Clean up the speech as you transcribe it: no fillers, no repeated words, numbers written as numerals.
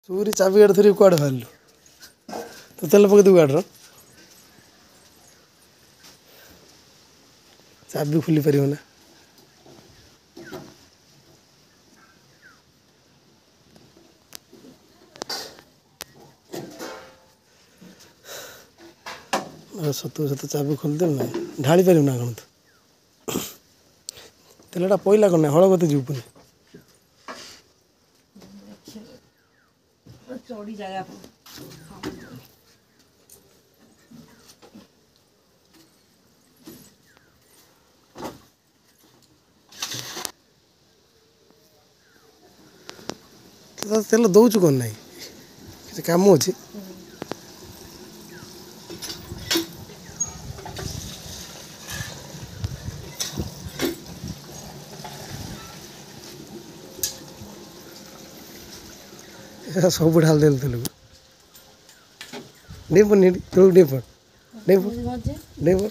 चोरी चाबी गाड़ी धरी कुआड़े बाहर तो तेल पकई दू गाड़र चाबी खुली पार ना सतु सत चाबी खोलदेव ना ढाली पार ना कौन तो तेलटा पईला कौन ना हल कते जीव पुणी चौड़ी जगह तेल दौचु कौन ना कि कम अच्छे सब ढाल देल तेल नहीं पड़ नहीं पड़ नहीं पड़ नहीं पड़